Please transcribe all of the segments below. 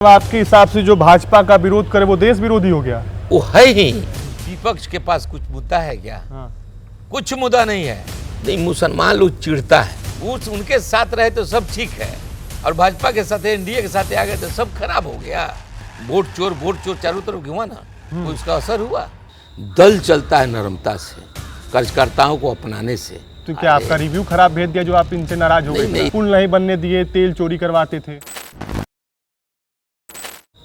आपके हिसाब से जो भाजपा का विरोध करे वो देश विरोधी हो गया? वो है ही। विपक्ष के पास कुछ मुद्दा है क्या? कुछ मुद्दा नहीं है। नहीं, मुसलमान लोग चिढ़ता है, वो उनके साथ रहे तो सब ठीक है, और भाजपा के साथ एनडीए के साथ आ गए तो सब खराब हो गया। वोट चोर चारों तरफ हुआ ना, तो उसका असर हुआ। दल चलता है नरमता से, कार्यकर्ताओं को अपनाने से। तो क्या आपका रिव्यू खराब भेज दिया जो आप इनसे नाराज हो गए? पुल नहीं बनने दिए, तेल चोरी करवाते थे।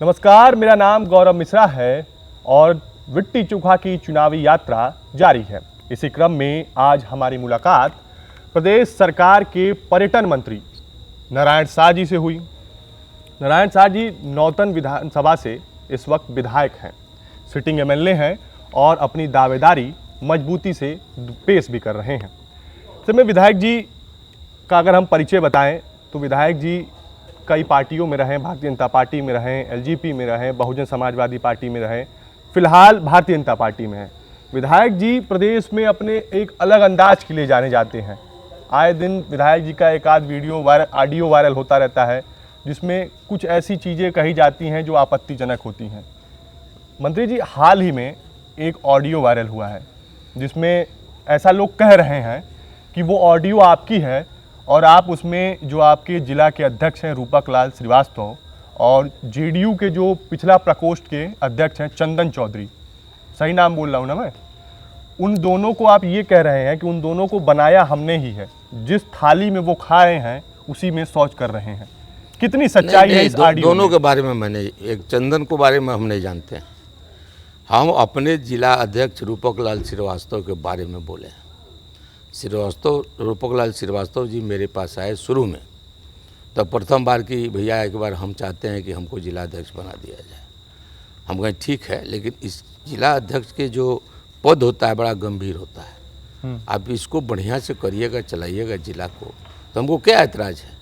नमस्कार, मेरा नाम गौरव मिश्रा है और विट्टी चोखा की चुनावी यात्रा जारी है। इसी क्रम में आज हमारी मुलाकात प्रदेश सरकार के पर्यटन मंत्री नारायण शाह जी से हुई। नारायण शाह जी नौतन विधानसभा से इस वक्त विधायक हैं, सिटिंग एमएलए हैं और अपनी दावेदारी मजबूती से पेश भी कर रहे हैं। समय विधायक जी का अगर हम परिचय बताएं तो विधायक जी कई पार्टियों में रहे, भारतीय जनता पार्टी में रहे, एलजेपी में रहे, बहुजन समाजवादी पार्टी में रहे, फिलहाल भारतीय जनता पार्टी में हैं। विधायक जी प्रदेश में अपने एक अलग अंदाज के लिए जाने जाते हैं। आए दिन विधायक जी का एक आध वीडियो ऑडियो वायरल होता रहता है जिसमें कुछ ऐसी चीज़ें कही जाती हैं जो आपत्तिजनक होती हैं। मंत्री जी, हाल ही में एक ऑडियो वायरल हुआ है जिसमें ऐसा लोग कह रहे हैं कि वो ऑडियो आपकी है और आप उसमें जो आपके जिला के अध्यक्ष हैं रूपक लाल श्रीवास्तव और जेडीयू के जो पिछला प्रकोष्ठ के अध्यक्ष हैं चंदन चौधरी, सही नाम बोल रहा हूँ ना मैं, उन दोनों को आप ये कह रहे हैं कि उन दोनों को बनाया हमने ही है, जिस थाली में वो खा रहे हैं उसी में शौच कर रहे हैं। कितनी सच्चाई है इस ऑडियो दोनों के बारे में मैंने, एक चंदन को बारे में हम नहीं जानते हैं। हम अपने जिला अध्यक्ष रूपक लाल श्रीवास्तव के बारे में बोले। रूपक लाल श्रीवास्तव जी मेरे पास आए शुरू में, तो प्रथम बार की भैया एक बार हम चाहते हैं कि हमको जिला अध्यक्ष बना दिया जाए। हम कहें ठीक है, लेकिन इस जिला अध्यक्ष के जो पद होता है बड़ा गंभीर होता है, आप इसको बढ़िया से करिएगा, चलाइएगा जिला को, तो हमको क्या ऐतराज़ है।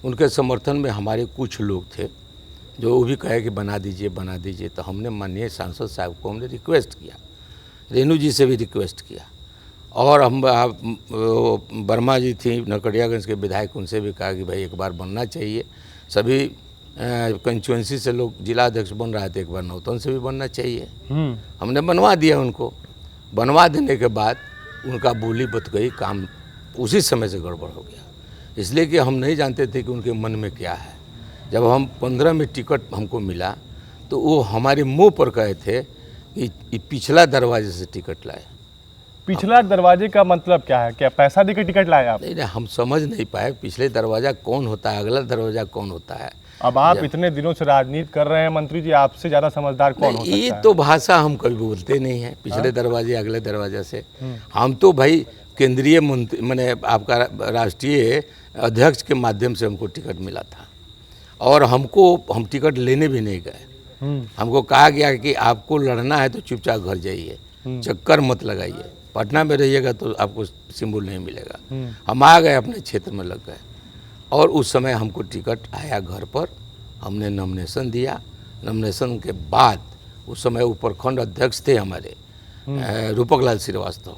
उनके समर्थन में हमारे कुछ लोग थे जो वो भी कहे कि बना दीजिए। तो हमने माननीय सांसद साहब को हमने रिक्वेस्ट किया, रेणु जी से भी रिक्वेस्ट किया, और हम वर्मा जी थी नरकटियागंज के विधायक, उनसे भी कहा कि भाई एक बार बनना चाहिए। सभी कंस्टिट्यूंसी से लोग जिला अध्यक्ष बन रहे थे, एक बार नौतन से भी बनना चाहिए। हमने बनवा दिया उनको। बनवा देने के बाद उनका बोली बत गई, काम उसी समय से गड़बड़ हो गया, इसलिए कि हम नहीं जानते थे कि उनके मन में क्या है। जब हम 15 में टिकट हमको मिला तो वो हमारे मुंह पर कहे थे कि पिछला दरवाजे से टिकट लाए। पिछला दरवाजे का मतलब क्या है? क्या पैसा देकर टिकट लाए आप? नहीं, हम समझ नहीं पाए पिछले दरवाजा कौन होता है, अगला दरवाजा कौन होता है। अब आप इतने दिनों से राजनीति कर रहे हैं मंत्री जी, आपसे ज्यादा समझदार कौन हो सकता है? ये तो भाषा हम कभी बोलते नहीं है, पिछले दरवाजे अगले दरवाजे से। हम तो भाई केंद्रीय मंत्री मैंने आपका राष्ट्रीय अध्यक्ष के माध्यम से हमको टिकट मिला था, और हम टिकट लेने भी नहीं गए। हमको कहा गया कि आपको लड़ना है तो चुपचाप घर जाइए, चक्कर मत लगाइए, पटना में रहिएगा तो आपको सिंबल नहीं मिलेगा। हम आ गए, अपने क्षेत्र में लग गए, और उस समय हमको टिकट आया घर पर। हमने नॉमिनेशन दिया। नॉमिनेशन के बाद उस समय वो प्रखंड अध्यक्ष थे हमारे रूपक लाल श्रीवास्तव,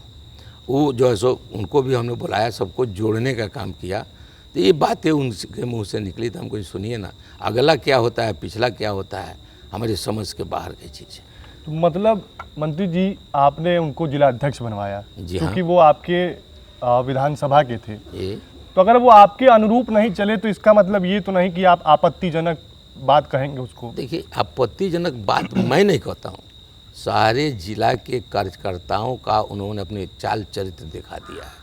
वो जो है सो उनको भी हमने बुलाया, सबको जोड़ने का काम किया। तो ये बातें उनके मुंह से निकली, तो हमको सुनिए ना, अगला क्या होता है पिछला क्या होता है, हमारी समझ के बाहर की चीज़ है। तो मतलब मंत्री जी आपने उनको जिला अध्यक्ष बनवाया क्योंकि वो आपके विधानसभा के थे। तो अगर वो आपके अनुरूप नहीं चले तो इसका मतलब ये तो नहीं कि आप आपत्तिजनक बात कहेंगे उसको? देखिए, आपत्तिजनक बात मैं नहीं कहता हूँ, सारे जिला के कार्यकर्ताओं का उन्होंने अपने चाल चरित्र दिखा दिया है।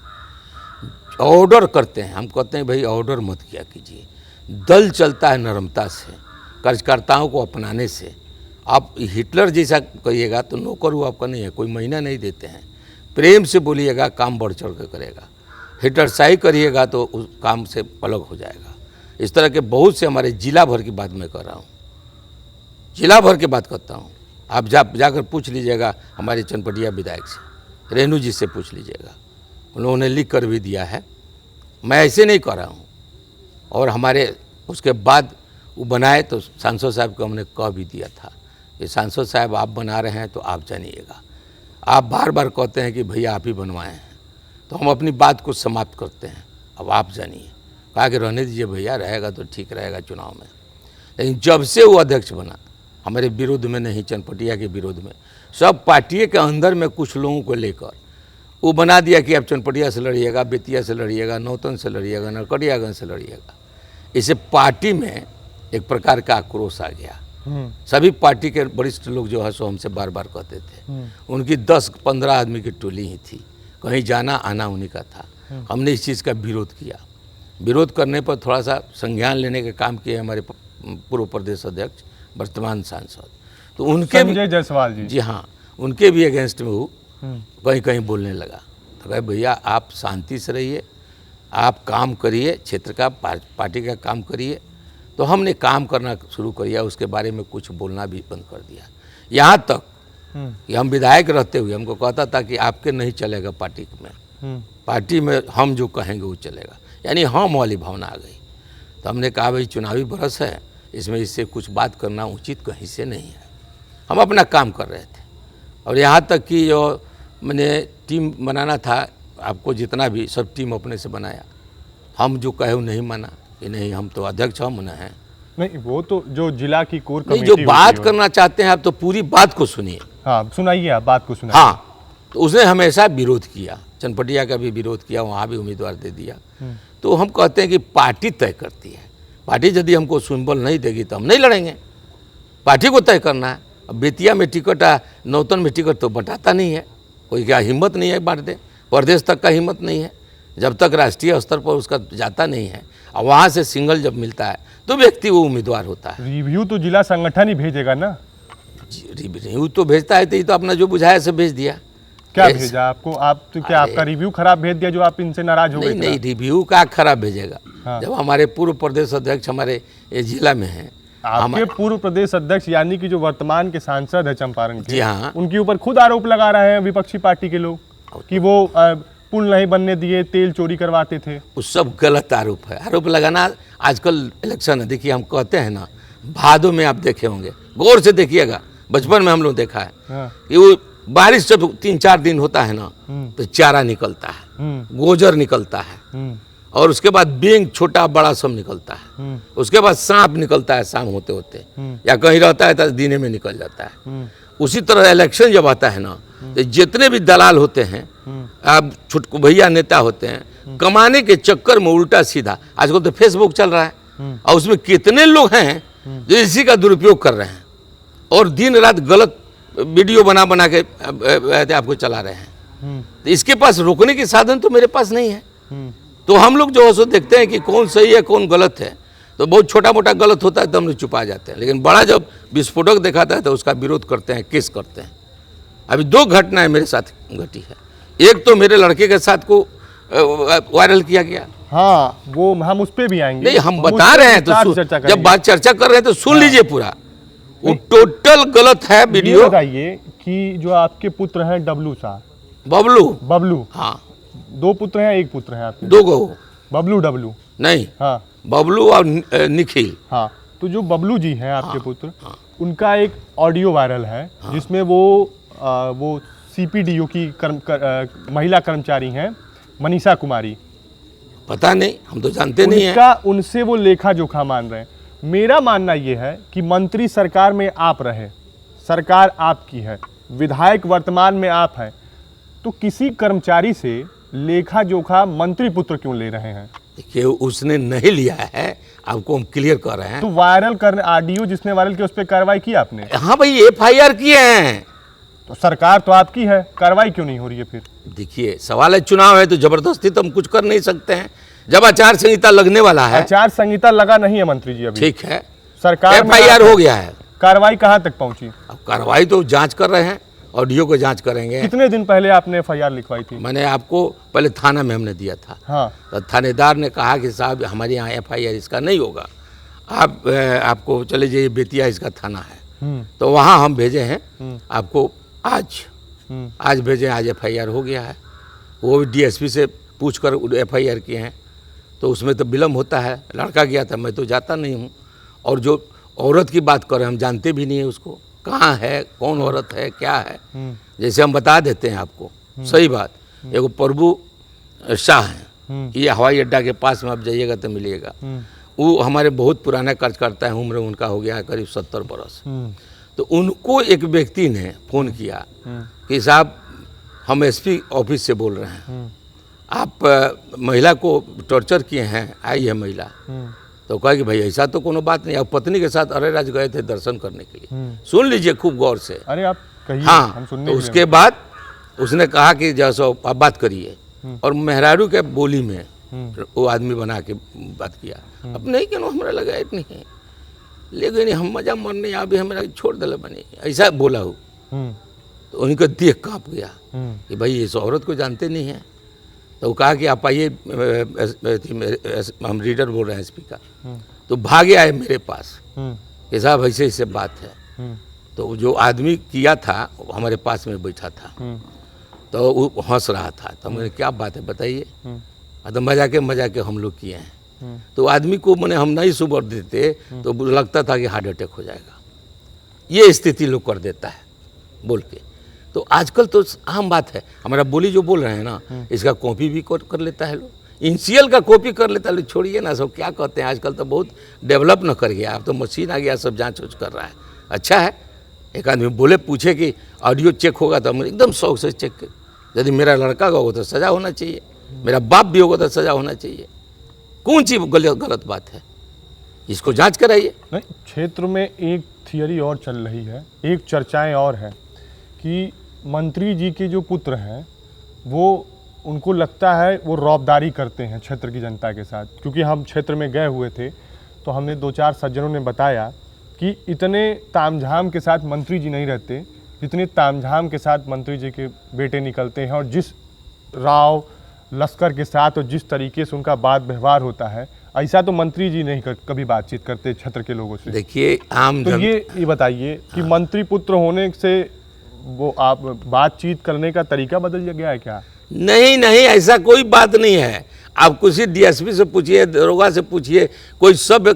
ऑर्डर करते हैं, हम कहते हैं भाई ऑर्डर मत किया कीजिए। दल चलता है नरमता से, कार्यकर्ताओं को अपनाने से। आप हिटलर जैसा कहिएगा तो नौकर वो आपका नहीं है, कोई महीना नहीं देते हैं। प्रेम से बोलिएगा, काम बढ़ चढ़ कर करेगा। हिटलरशाही करिएगा तो उस काम से अलग हो जाएगा। इस तरह के बहुत से हमारे जिला भर की बात मैं कर रहा हूँ, जिला भर की बात करता हूँ। आप जाकर पूछ लीजिएगा हमारे चनपटिया विधायक से, रेणु जी से पूछ लीजिएगा, उन्होंने लिख कर भी दिया है। मैं ऐसे नहीं कर रहा हूँ। और हमारे उसके बाद वो बनाए तो सांसद साहब को हमने कह भी दिया था कि सांसद साहब आप बना रहे हैं तो आप जानिएगा। आप बार बार कहते हैं कि भैया आप ही बनवाए हैं, तो हम अपनी बात को समाप्त करते हैं, अब आप जानिए। कहा कि रहने दीजिए भैया, रहेगा तो ठीक रहेगा चुनाव में। लेकिन जब से वो अध्यक्ष बना, हमारे विरोध में नहीं, चनपटिया के विरोध में, सब पार्टी के अंदर में कुछ लोगों को लेकर वो बना दिया कि आप चनपटिया से लड़िएगा, बेतिया से लड़िएगा, नौतन से लड़िएगा, नरकटियागंज से लड़िएगा। इससे पार्टी में एक प्रकार का आक्रोश आ गया। सभी पार्टी के वरिष्ठ लोग जो है सो हमसे बार बार कहते थे, उनकी 10-15 आदमी की टोली ही थी, कहीं जाना आना उन्हीं का था। हमने इस चीज़ का विरोध किया। विरोध करने पर थोड़ा सा संज्ञान लेने का काम किए हमारे पूर्व प्रदेश अध्यक्ष वर्तमान सांसद, तो उनके संजय जायसवाल जी हाँ, उनके भी अगेंस्ट में वो कहीं कहीं बोलने लगा। तो कहे भैया आप शांति से रहिए, आप काम करिए, क्षेत्र का पार्टी का काम करिए। तो हमने काम करना शुरू कर दिया, उसके बारे में कुछ बोलना भी बंद कर दिया। यहाँ तक कि हम विधायक रहते हुए हमको कहता था कि आपके नहीं चलेगा पार्टी में, पार्टी में हम जो कहेंगे वो चलेगा, यानी हम वाली भावना आ गई। तो हमने कहा भाई चुनावी बरस है, इसमें इससे कुछ बात करना उचित कहीं से नहीं है। हम अपना काम कर रहे थे और यहाँ तक कि जो मैंने टीम बनाना था, आपको जितना भी सब टीम अपने से बनाया। हम जो कहे वो नहीं माना कि नहीं हम तो अध्यक्ष हम न हैं। नहीं, वो तो जो जिला की कोर नहीं, कमेटी जो बात करना चाहते हैं आप तो पूरी बात को सुनिए। हाँ सुनाइए, आप बात को सुनाइए। हाँ, तो उसने हमेशा विरोध किया, चनपटिया का भी विरोध किया, वहाँ भी उम्मीदवार दे दिया। तो हम कहते हैं कि पार्टी तय करती है, पार्टी यदि हमको सिंबल नहीं देगी तो हम नहीं लड़ेंगे, पार्टी को तय करना है। अब बेतिया में टिकट नौतन में टिकट तो बंटाता नहीं है कोई, क्या हिम्मत नहीं है बांट दे, प्रदेश तक का हिम्मत नहीं है, जब तक राष्ट्रीय स्तर पर उसका जाता नहीं है। और वहाँ से सिंगल जब मिलता है तो व्यक्ति वो उम्मीदवार होता है। रिव्यू तो जिला संगठन ही भेजेगा ना। रिव्यू तो भेजता है, तो ये तो अपना जो बुझाया से भेज दिया। क्या भेजा आपको? आप तो क्या आपका रिव्यू खराब भेज दिया जो आप इनसे नाराज हो गए? नहीं, रिव्यू का खराब भेजेगा। हाँ। जब हमारे पूर्व प्रदेश अध्यक्ष हमारे जिला में हैं, आपके पूर्व प्रदेश अध्यक्ष यानी कि जो वर्तमान के सांसद है चंपारण के, जी हाँ, उनके ऊपर खुद आरोप लगा रहे हैं विपक्षी पार्टी के लोग कि वो पुल नहीं बनने दिए, तेल चोरी करवाते थे। वो सब गलत आरोप है। आरोप लगाना आजकल इलेक्शन है, देखिए हम कहते हैं ना, भादों में आप देखे होंगे, गौर से देखिएगा, बचपन में हम लोग देखा है हाँ। कि वो बारिश जब 3-4 दिन होता है ना तो चारा निकलता है, गोजर निकलता है, और उसके बाद बेंग छोटा बड़ा सब निकलता है, उसके बाद सांप निकलता है शाम होते होते, या कहीं रहता है तो दिने में निकल जाता है। उसी तरह इलेक्शन जब आता है ना तो जितने भी दलाल होते हैं, आप छुटकू भैया नेता होते हैं, कमाने के चक्कर में उल्टा सीधा, आजकल तो फेसबुक चल रहा है और उसमें कितने लोग हैं जो इसी का दुरुपयोग कर रहे हैं और दिन रात गलत वीडियो बना बना के आपको चला रहे हैं। तो इसके पास रोकने के साधन तो मेरे पास नहीं है। तो हम लोग जो है सो देखते हैं कि कौन सही है कौन गलत है, तो बहुत छोटा मोटा गलत होता है तो हम लोग छुपा जाते हैं, लेकिन बड़ा जब विस्फोटक दिखाता है तो उसका विरोध करते हैं, केस करते हैं। अभी 2 घटनाएं मेरे साथ घटी है। एक तो मेरे लड़के के साथ को वायरल किया गया। हाँ, वो हम उस पे भी आएंगे। नहीं, हम बता रहे हैं तो जब बात चर्चा कर रहे हैं तो सुन लीजिए पूरा। वो टोटल गलत है वीडियो। बताइए कि जो आपके पुत्र हैं डब्लू साहब, बबलू, हाँ, 2 पुत्र हैं, 1 पुत्र है आपके? 2 गो। बबलू डब्लू नहीं, हाँ, बबलू और निखिल। हाँ, तो जो बबलू जी हैं आपके पुत्र, उनका एक ऑडियो वायरल है जिसमें वो सीपीडीओ की महिला कर्मचारी हैं मनीषा कुमारी। पता नहीं, हम तो जानते नहीं हैं। उनसे वो लेखा जोखा मान रहे हैं। मेरा मानना ये है कि मंत्री सरकार में आप रहे, सरकार आपकी है, विधायक वर्तमान में आप हैं, तो किसी कर्मचारी से लेखा जोखा मंत्री पुत्र क्यों ले रहे हैं? देखिए, उसने नहीं लिया है, आपको हम क्लियर कर रहे हैं। तो वायरल करने ऑडियो जिसने वायरल किया उस पर कार्रवाई की आपने? हाँ भाई, FIR किए हैं। तो सरकार तो आपकी है, कार्रवाई क्यों नहीं हो रही है फिर? देखिए, सवाल है चुनाव है तो जबरदस्ती तो हम कुछ कर नहीं सकते हैं। जब आचार संहिता लगने वाला है, आचार संहिता लगा नहीं है मंत्री जी अभी, ठीक है, सरकार FIR हो गया है, कार्रवाई कहाँ तक पहुंची? अब कार्रवाई तो जांच कर रहे हैं, ऑडियो को जांच करेंगे। कितने दिन पहले आपने FIR लिखवाई थी? मैंने आपको पहले थाना में हमने दिया था। हाँ, तो थानेदार ने कहा कि साहब हमारे यहाँ FIR इसका नहीं होगा, आप आपको चले जाइए बेतिया, इसका थाना है। तो वहाँ हम भेजे हैं आपको, आज भेजे, आज FIR हो गया है। वो भी DSP से पूछ कर FIR किए हैं, तो उसमें तो विलम्ब होता है। लड़का गया था, मैं तो जाता नहीं हूँ। और जो औरत की बात कर रहे हैं, हम जानते भी नहीं है उसको, कहाँ है, कौन औरत है, क्या है, जैसे हम बता देते हैं आपको। सही बात, एगो प्रभु शाह है, ये हवाई अड्डा के पास में आप जाइएगा तो मिलिएगा। वो हमारे बहुत पुराना कार्यकर्ता है, उम्र उनका हो गया है करीब 70 बरस। तो उनको एक व्यक्ति ने फ़ोन किया कि साहब हम एसपी ऑफिस से बोल रहे हैं, आप महिला को टॉर्चर किए हैं, आई है महिला। तो कहा कि भाई ऐसा तो कोनो बात नहीं। अब पत्नी के साथ अरेराज गए थे दर्शन करने के लिए। सुन लीजिए खूब गौर से। अरे आप कहिए, हाँ, हम सुनने तो के उसके बाद उसने कहा कि जैसो आप बात करिए, और मेहरारू के बोली में वो आदमी बना के बात किया। अब नहीं क्यों हमारा लगा इतनी है, लेकिन हम मजा मरने अभी हमारा छोड़ दिले बनी, ऐसा बोला हो। तो उनका देख काँप गया कि भाई इस औरत को जानते नहीं है। तो वो कहा कि आप आइए, हम रीडर बोल रहे हैं एसपी का। तो भागे आए मेरे पास कि साहब ऐसे ऐसे बात है। तो जो आदमी किया था वो हमारे पास में बैठा था, तो वो हंस रहा था। तो हमने क्या बात है बताइए। तो मजा के हम लोग किए हैं। तो आदमी को मैंने हम नहीं सुबर देते तो लगता था कि हार्ट अटैक हो जाएगा। ये स्थिति लोग कर देता है बोल के। तो आजकल तो आम बात है, हमारा बोली जो बोल रहे हैं ना, इसका कॉपी भी कर लेता है लोग, इनिशियल का कॉपी कर लेता है लोग। छोड़िए ना, सब क्या कहते हैं, आजकल तो बहुत डेवलप न कर गया, अब तो मशीन आ गया, सब जांच उच कर रहा है। अच्छा है, एक आदमी बोले पूछे कि ऑडियो चेक होगा तो हम एकदम शौक से चेक कर। यदि मेरा लड़का का होगा तो सज़ा होना चाहिए, मेरा बाप भी होगा तो सज़ा होना चाहिए। कौन सी गलत बात है, इसको जांच कराइए। नहीं, क्षेत्र में एक थियरी और चल रही है, एक चर्चाएं और है कि मंत्री जी के जो पुत्र हैं वो, उनको लगता है वो रौबदारी करते हैं क्षेत्र की जनता के साथ। क्योंकि हम क्षेत्र में गए हुए थे तो हमने 2-4 सज्जनों ने बताया कि इतने तामझाम के साथ मंत्री जी नहीं रहते जितने तामझाम के साथ मंत्री जी के बेटे निकलते हैं, और जिस राव लश्कर के साथ और जिस तरीके से उनका बात व्यवहार होता है, ऐसा तो मंत्री जी नहीं कभी बातचीत करते क्षेत्र के लोगों से। देखिए आम तो ये बताइए कि मंत्री पुत्र होने से वो आप बातचीत करने का तरीका बदल गया है क्या? नहीं, ऐसा कोई बात नहीं है। आप किसी डीएसपी से पूछिए, दरोगा से पूछिए, कोई सब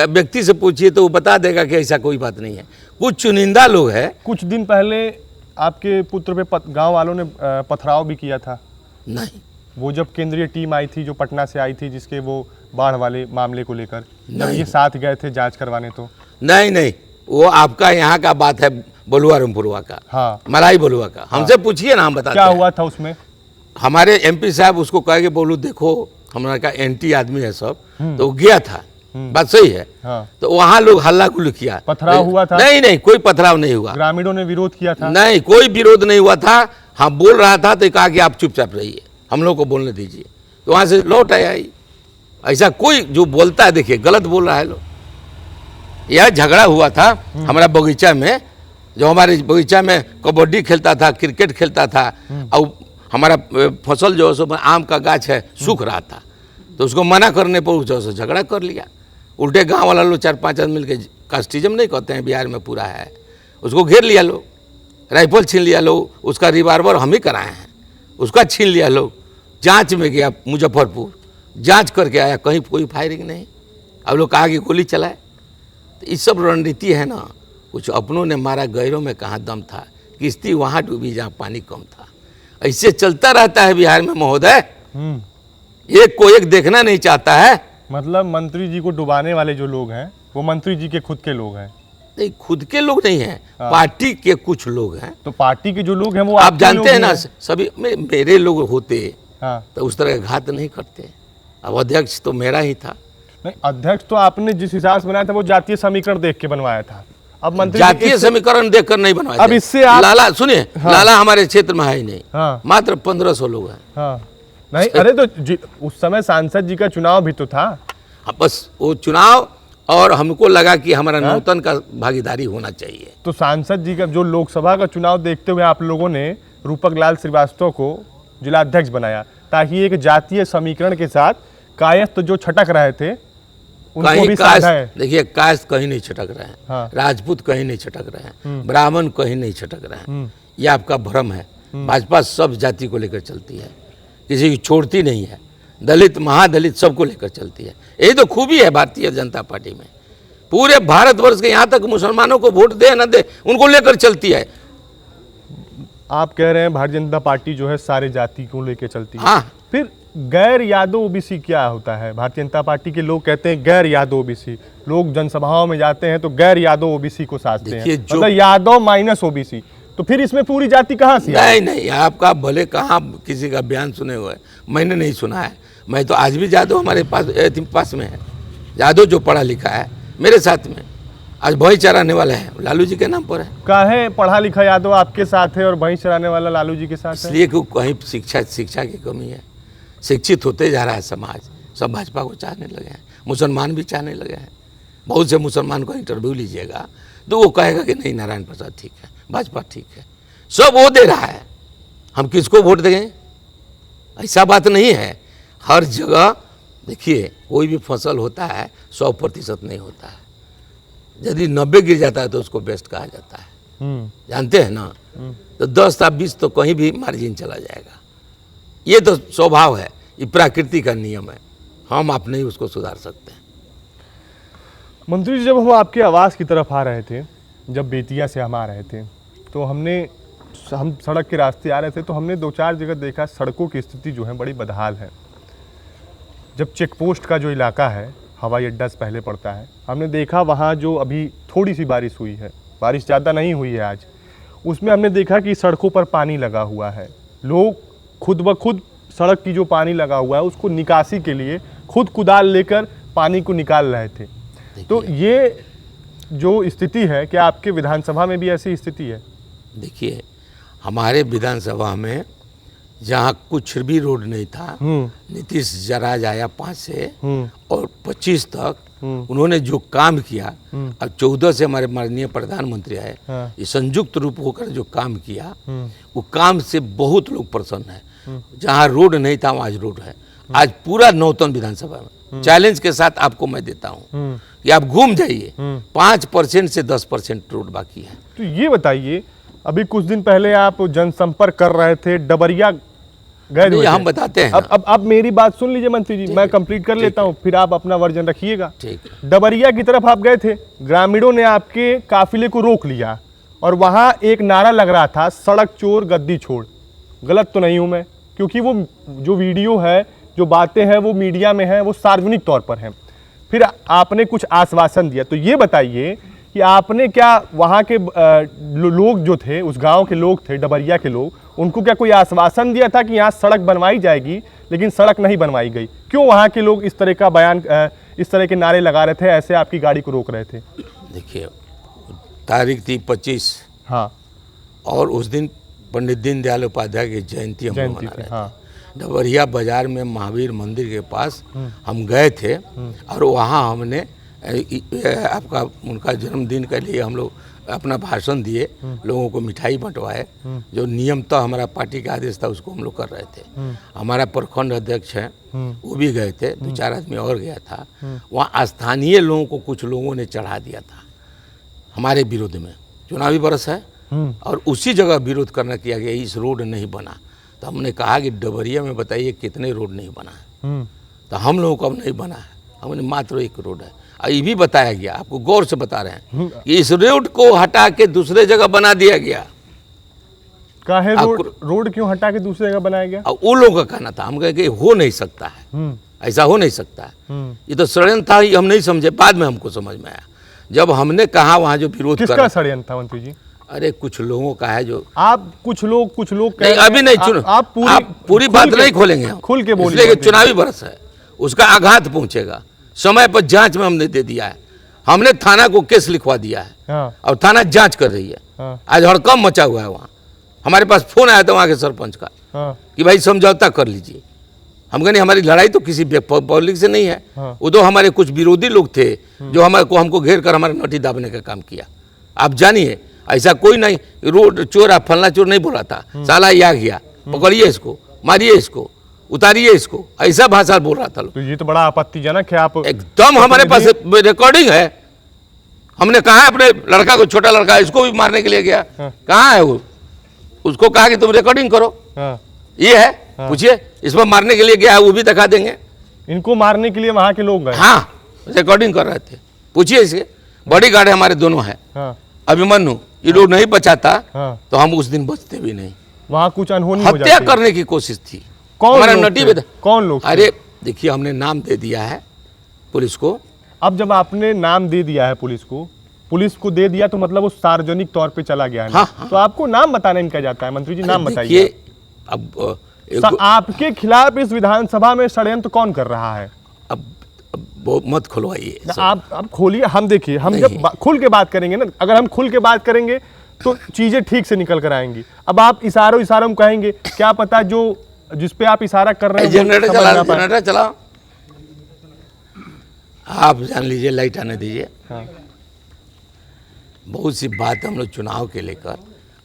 व्यक्ति से पूछिए तो वो बता देगा कि ऐसा कोई बात नहीं है। कुछ चुनिंदा लोग हैं। कुछ दिन पहले आपके पुत्र पे गांव वालों ने पथराव भी किया था। नहीं, वो जब केंद्रीय टीम आई थी जो पटना से आई थी, जिसके वो बाढ़ वाले मामले को लेकर जब ये साथ गए थे जांच करवाने, तो नहीं, वो आपका यहाँ का बात है, बलुआ रामपुरवा का। हाँ, मलाई बलुआ का। हमसे पूछिए ना, हम बताते क्या हुआ था उसमें। हमारे एमपी साहब उसको कह के बोलू, देखो हमारा का एंटी आदमी है सब, तो वो गया था, बात सही है। हाँ। तो वहाँ लोग हल्ला गुल्ला किया, पथराव हुआ था। नहीं, कोई पथराव नहीं हुआ। ग्रामीणों ने विरोध किया था। नहीं, कोई विरोध नहीं हुआ था। हाँ, बोल रहा था तो कहा कि आप चुपचाप रहिए, हम लोग को बोलने दीजिए। तो वहाँ से लौट आया ही। ऐसा कोई जो बोलता है, देखिए गलत बोल रहा है लोग। यह झगड़ा हुआ था हमारा बगीचा में, जो हमारे बगीचा में कबड्डी खेलता था, क्रिकेट खेलता था, और हमारा फसल जो है आम का गाछ है सूख रहा था, तो उसको मना करने पर जो है झगड़ा कर लिया। उल्टे गांव वाला लोग 4-5 आदमी मिलकर, कास्टिज्म नहीं कहते हैं बिहार में पूरा है, उसको घेर लिया लोग, राइफल छीन लिया लोग, उसका रिवाल्वर हम ही कराए हैं, उसका छीन लिया लोग। जांच में गया मुजफ्फरपुर, जांच करके आया, कहीं कोई फायरिंग नहीं। अब लोग कहा कि गोली चलाए। तो ये सब रणनीति है ना, कुछ अपनों ने मारा, गैरों में कहाँ दम था, किश्ती वहाँ डूबी जहाँ पानी कम था। ऐसे चलता रहता है बिहार में महोदय, एक को एक देखना नहीं चाहता है। मतलब मंत्री जी को डुबाने वाले जो लोग हैं वो मंत्री जी के खुद के लोग हैं? नहीं, खुद के लोग नहीं हैं, पार्टी के कुछ लोग हैं। तो पार्टी के जो लोग हैं वो आप जानते हैं ना, सभी मेरे लोग होते हाँ, तो उस तरह का घात नहीं करते। अब अध्यक्ष तो मेरा ही था। नहीं, अध्यक्ष तो आपने जिस हिसाब से बनाया था वो जातीय समीकरण देख के बनवाया था। अब मंत्री जातीय समीकरण देखकर नहीं बनवाया। अब इससे आप लाला सुनिए, हाँ, लाला हमारे क्षेत्र में है ही नहीं। हाँ, मात्र 1500 लोग हैं। हाँ, नहीं, अरे तो उस समय सांसद जी का चुनाव भी तो था। हाँ, बस वो चुनाव, और हमको लगा कि हमारा नौतन का भागीदारी होना चाहिए। तो सांसद जी का जो लोकसभा का चुनाव देखते हुए आप लोगों ने रूपक लाल श्रीवास्तव को जिलाध्यक्ष बनाया, ताकि एक जातीय समीकरण के साथ कायस्थ जो छटक रहे थे उनको भी साधा है। देखिए, कायस्थ कहीं नहीं छटक रहे हैं। हाँ, राजपूत कहीं नहीं छटक रहे हैं, ब्राह्मण कहीं नहीं छटक रहे हैं। ये आपका भ्रम है। भाजपा सब जाति को लेकर चलती है, किसी की छोड़ती नहीं है। दलित, महादलित सबको लेकर चलती है। यही तो खूबी है भारतीय जनता पार्टी में। पूरे भारतवर्ष के, यहाँ तक मुसलमानों को वोट दे न दे, उनको लेकर चलती है। आप कह रहे हैं भारतीय जनता पार्टी जो है सारे जाति को लेकर चलती है। हाँ, फिर गैर यादव ओबीसी क्या होता है? भारतीय जनता पार्टी के लोग कहते हैं गैर यादव ओबीसी, लोग जनसभाओं में जाते हैं तो गैर यादव ओबीसी को साधते हैं, मतलब यादव माइनस ओबीसी। तो फिर इसमें पूरी जाति कहाँ से? नहीं, आपका भले कहाँ किसी का बयान सुने हुए, मैंने नहीं सुना है। मैं तो आज भी यादव हमारे पास में है, यादव जो पढ़ा लिखा है मेरे साथ में, आज भैंस चराने वाला है लालू जी के नाम पर है। काहे पढ़ा लिखा यादव आपके साथ है और भैंस चराने वाला लालू जी के साथ है? इसलिए कि कहीं शिक्षा की कमी है। शिक्षित होते जा रहा है समाज, सब भाजपा को चाहने लगे हैं, मुसलमान भी चाहने लगे हैं। बहुत से मुसलमान को इंटरव्यू लीजिएगा तो वो कहेगा कि नहीं नारायण प्रसाद ठीक है, भाजपा ठीक है, सब वो दे रहा है, हम किसको वोट देंगे? ऐसा बात नहीं है। हर जगह देखिए कोई भी फसल होता है 100% नहीं होता है। यदि 90 गिर जाता है तो उसको बेस्ट कहा जाता है, जानते हैं ना। तो 10 या 20 तो कहीं भी मार्जिन चला जाएगा। ये तो स्वभाव है, ये प्रकृति का नियम है, हम आप नहीं उसको सुधार सकते हैं। मंत्री जी, जब हम आपके आवास की तरफ आ रहे थे, जब बेतिया से हम आ रहे थे, तो हम सड़क के रास्ते आ रहे थे तो हमने 2-4 जगह देखा सड़कों की स्थिति जो है बड़ी बदहाल है। जब चेक पोस्ट का जो इलाका है, हवाई अड्डा से पहले पड़ता है, हमने देखा वहाँ जो अभी थोड़ी सी बारिश हुई है, बारिश ज़्यादा नहीं हुई है आज, उसमें हमने देखा कि सड़कों पर पानी लगा हुआ है। लोग खुद ब खुद सड़क की जो पानी लगा हुआ है उसको निकासी के लिए खुद कुदाल लेकर पानी को निकाल रहे थे। तो ये जो स्थिति है, क्या आपके विधानसभा में भी ऐसी स्थिति है? देखिए हमारे विधानसभा में जहाँ कुछ भी रोड नहीं था, नीतीश जराज आया 5 से और 25 तक उन्होंने जो काम किया, अब 14 से हमारे माननीय प्रधानमंत्री आए, ये संयुक्त रूप होकर जो काम किया, वो काम से बहुत लोग प्रसन्न है। जहाँ रोड नहीं था वहाँ आज रोड है। आज पूरा नौतन विधानसभा में चैलेंज के साथ आपको मैं देता हूँ कि आप घूम जाइए, 5% से 10% रोड बाकी है। तो ये बताइए, अभी कुछ दिन पहले आप जनसंपर्क कर रहे थे, डबरिया गए थे। हम बताते हैं। अब मेरी बात सुन लीजिए मंत्री जी, मैं कंप्लीट कर लेता हूँ, फिर आप अपना वर्जन रखिएगा। डबरिया की तरफ आप गए थे, ग्रामीणों ने आपके काफिले को रोक लिया और वहाँ एक नारा लग रहा था, सड़क चोर गद्दी छोड़। गलत तो नहीं हूँ मैं? क्योंकि वो जो वीडियो है, जो बातें हैं, वो मीडिया में है, वो सार्वजनिक तौर पर है। फिर आपने कुछ आश्वासन दिया, तो ये बताइए कि आपने क्या वहाँ के लोग जो थे, उस गांव के लोग थे, डबरिया के लोग, उनको क्या कोई आश्वासन दिया था कि यहाँ सड़क बनवाई जाएगी, लेकिन सड़क नहीं बनवाई गई? क्यों वहाँ के लोग इस तरह का बयान, इस तरह के नारे लगा रहे थे, ऐसे आपकी गाड़ी को रोक रहे थे? देखिए तारीख थी 25, हाँ, और उस दिन पंडित दीनदयाल उपाध्याय की जयंती हम लोग मना रहे थे। डबरिया बाजार में महावीर मंदिर के पास हम गए थे और वहाँ हमने आपका उनका जन्मदिन के लिए हम लोग अपना भाषण दिए, लोगों को मिठाई बंटवाए, जो नियम तो हमारा पार्टी का आदेश था उसको हम लोग कर रहे थे। हमारा प्रखंड अध्यक्ष है वो भी गए थे, 2-4 आदमी और गया था। वहाँ स्थानीय लोगों को कुछ लोगों ने चढ़ा दिया था हमारे विरोध में। चुनावी वर्ष है और उसी जगह विरोध करना किया गया, इस रोड नहीं बना। तो हमने कहा कि डबरिया में बताइए कितने रोड नहीं बना है? तो हम लोगों को अब नहीं बना है, हमने मात्र एक रोड है। और ये भी बताया गया, आपको गौर से बता रहे हैं कि इस रोड को हटा के दूसरे जगह बना दिया गया। काहे रोड क्यों हटा के दूसरी जगह बनाया गया? वो लोगों का कहना था, हम कहे कि हो नहीं सकता है, ऐसा हो नहीं सकता है, ये तो षड्यंत्र था, हम नहीं समझे, बाद में हमको समझ में आया जब हमने कहा वहाँ जो विरोध। किसका षड्यंत्र था मंत्री जी? अरे कुछ लोगों का है जो आप कुछ लोग नहीं, अभी नहीं सुनो, आप पूरी बात नहीं खोलेंगे, हम खुल के बोलिए, इसलिए चुनावी वर्ष है, उसका आघात पहुंचेगा। समय पर जांच में हमने दे दिया है, हमने थाना को केस लिखवा दिया है और थाना जांच कर रही है। आज हड़कंप मचा हुआ है वहाँ। हमारे पास फोन आया था वहाँ के सरपंच का कि भाई समझौता कर लीजिए। हम कहने हमारी लड़ाई तो किसी पब्लिक से नहीं है, वो तो हमारे कुछ विरोधी लोग थे जो हमको घेर कर हमारे नोटी दाबने का काम किया। आप जानिए ऐसा कोई नहीं, रोड चोर फलना चोर नहीं बोला था, साला ये आ गया, पकड़िए इसको, मारिए इसको, उतारिए इसको, ऐसा भाषा बोल रहा था। तो ये तो बड़ा आपत्तिजनक है। आप एकदम, हमारे पास रिकॉर्डिंग है, हमने कहा अपने लड़का को, छोटा लड़का इसको भी मारने के लिए गया, कहाँ है वो, उसको कहा कि तुम रिकॉर्डिंग करो, ये है, पूछिए इस पर मारने के लिए गया है, वो भी दिखा देंगे। इनको मारने के लिए वहां के लोग गए? हाँ, रिकॉर्डिंग कर रहे थे, पूछिए इसके। बॉडी गार्ड हमारे दोनों है, अभिमन्यु, ये लोग नहीं बचाता तो हम उस दिन बचते भी नहीं। वहाँ कुछ अनहोनी हत्या करने की कोशिश थी, कौन हमारा लोग नटी थे? विधायक। कौन लोग थे? अरे देखिए, हमने नाम दे दिया है पुलिस को। अब जब आपने नाम दे दिया है पुलिस को दे दिया तो मतलब वो सार्वजनिक तौर पे चला गया है ना? हाँ, हाँ। तो आपको नाम बताने में क्या जाता है मंत्री जी? नाम अरे बताइए। देखिए, अब आपके खिलाफ इस विधानसभा में षड्यंत्र कौन कर रहा है? अब वो मत खुलवाइए सब। आप खोलिए, हम देखिए, हम नहीं। जब खुल के बात करेंगे ना, अगर हम खुल के बात करेंगे तो चीजें ठीक से निकल कर आएंगी। अब आप इशारों में कहेंगे, क्या पता जो जिस पे आप इशारा कर रहे हैं वो जनरेटर समझ चला, ना पाए। जनरेटर चलाओ। आप जान लीजिए, लाइट आने दीजिए। हाँ। बहुत सी बात हम लोग चुनाव के लेकर